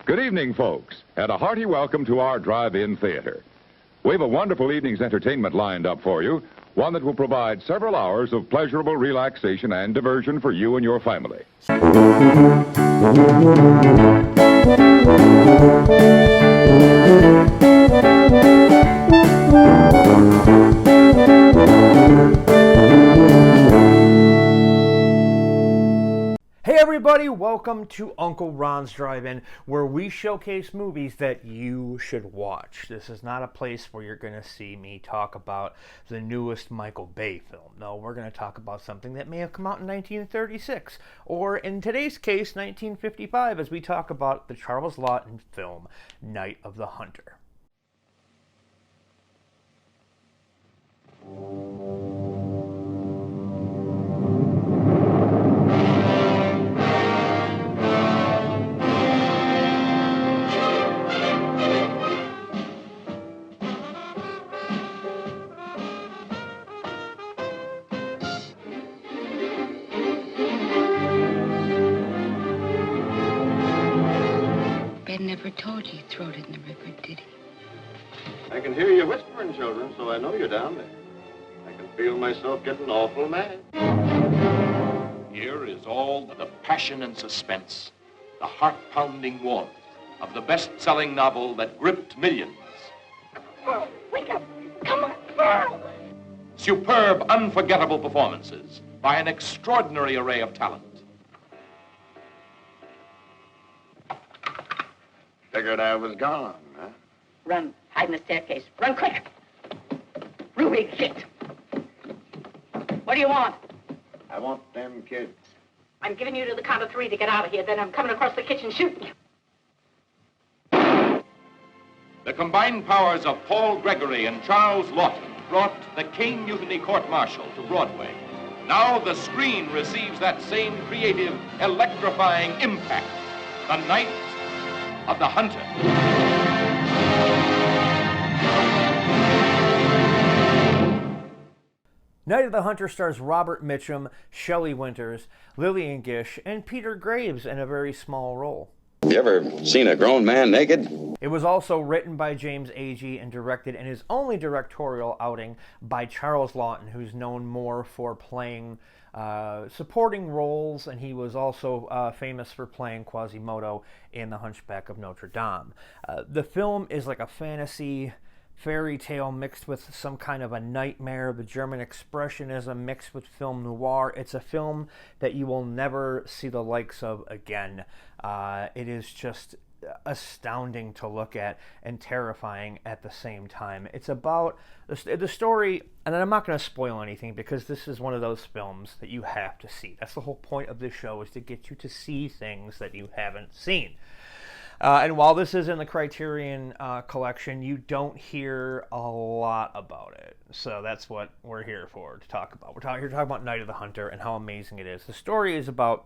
Good evening, folks, and a hearty welcome to our drive-in theater. We have a wonderful evening's entertainment lined up for you, one that will provide several hours of pleasurable relaxation and diversion for you and your family. Hey everybody, welcome to Uncle Ron's Drive-In, where we showcase movies that you should watch. This is not a place where you're going to see me talk about the newest Michael Bay film. No, we're going to talk about something that may have come out in 1936, or in today's case, 1955, as we talk about the Charles Laughton film, Night of the Hunter. Ben never told you threw it in the river, did he? I can hear you whispering, children, so I know you're down there. I can feel myself getting awful mad. Here is all the passion and suspense, the heart-pounding warmth of the best-selling novel that gripped millions. Oh, wake up! Come on, Burl! Superb, unforgettable performances by an extraordinary array of talent. Figured I was gone, huh? Run, hide in the staircase. Run quick! Ruby, get! What do you want? I want them kids. I'm giving you to the count of 3 to get out of here, then I'm coming across the kitchen shooting you. The combined powers of Paul Gregory and Charles Laughton brought the Caine Mutiny Court-Martial to Broadway. Now the screen receives that same creative, electrifying impact. The Night of the Hunter. Night of the Hunter stars Robert Mitchum, Shelley Winters, Lillian Gish, and Peter Graves in a very small role. You ever seen a grown man naked? It was also written by James Agee and directed in his only directorial outing by Charles Laughton, who's known more for playing supporting roles, and he was also famous for playing Quasimodo in The Hunchback of Notre Dame. The film is like a fantasy fairy tale mixed with some kind of a nightmare, the German expressionism mixed with film noir. It's a film that you will never see the likes of again. It is just astounding to look at and terrifying at the same time. It's about the story, and I'm not going to spoil anything because this is one of those films that you have to see. That's the whole point of this show, is to get you to see things that you haven't seen. And while this is in the Criterion collection, you don't hear a lot about it. So that's what we're here for, to talk about. We're here to talk about Night of the Hunter and how amazing it is. The story is about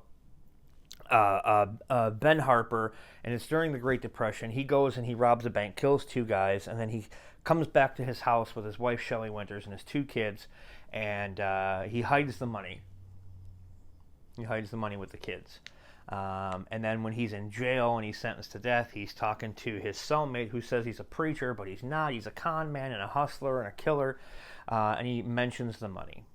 Ben Harper, and it's during the Great Depression. He goes and he robs a bank, kills 2 guys, and then he comes back to his house with his wife Shelley Winters and his 2 kids, and he hides the money. He hides the money with the kids. And then when he's in jail and he's sentenced to death, he's talking to his cellmate who says he's a preacher, but he's not. He's a con man and a hustler and a killer, and he mentions the money.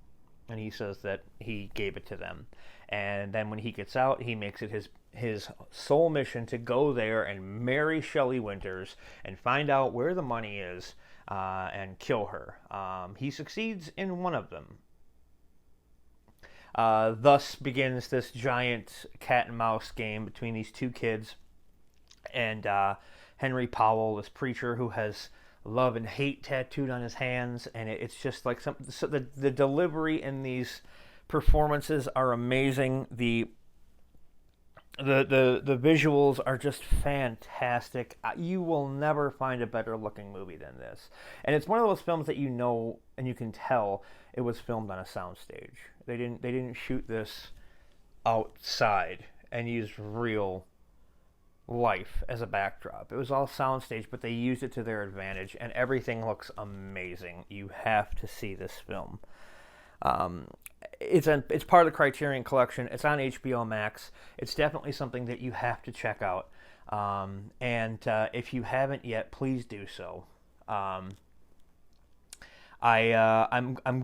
And he says that he gave it to them. And then when he gets out, he makes it his sole mission to go there and marry Shelley Winters and find out where the money is and kill her. He succeeds in one of them. Thus begins this giant cat and mouse game between these 2 kids and Henry Powell, this preacher who has love and hate tattooed on his hands, and it's just like the delivery in these performances are amazing. The visuals are just fantastic. You will never find a better looking movie than this, and it's one of those films that you know and you can tell it was filmed on a soundstage. They didn't shoot this outside and use real life as a backdrop. It was all soundstage, but they used it to their advantage, and everything looks amazing. You have to see this film. It's part of the Criterion collection. It's on HBO Max. It's definitely something that you have to check out. And if you haven't yet, please do so. I'm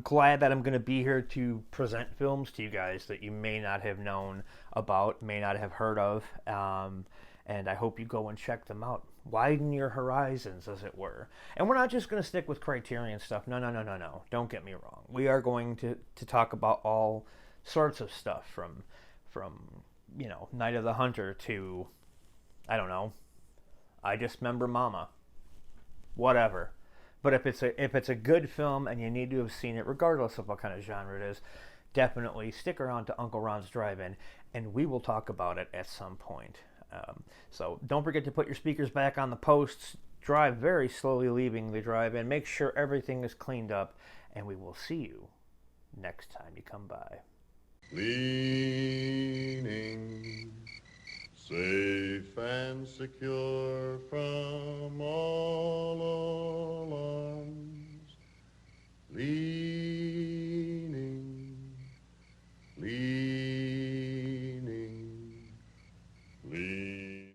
glad that I'm going to be here to present films to you guys that you may not have known about, may not have heard of, and I hope you go and check them out. Widen your horizons, as it were. And we're not just going to stick with Criterion stuff. No. Don't get me wrong. We are going to talk about all sorts of stuff from Night of the Hunter to, I don't know, I Just Remember Mama. Whatever. But if it's a good film and you need to have seen it, regardless of what kind of genre it is, definitely stick around to Uncle Ron's Drive-In, and we will talk about it at some point. So don't forget to put your speakers back on the posts. Drive very slowly leaving the drive-in. Make sure everything is cleaned up, and we will see you next time you come by. Leaning, safe and secure from all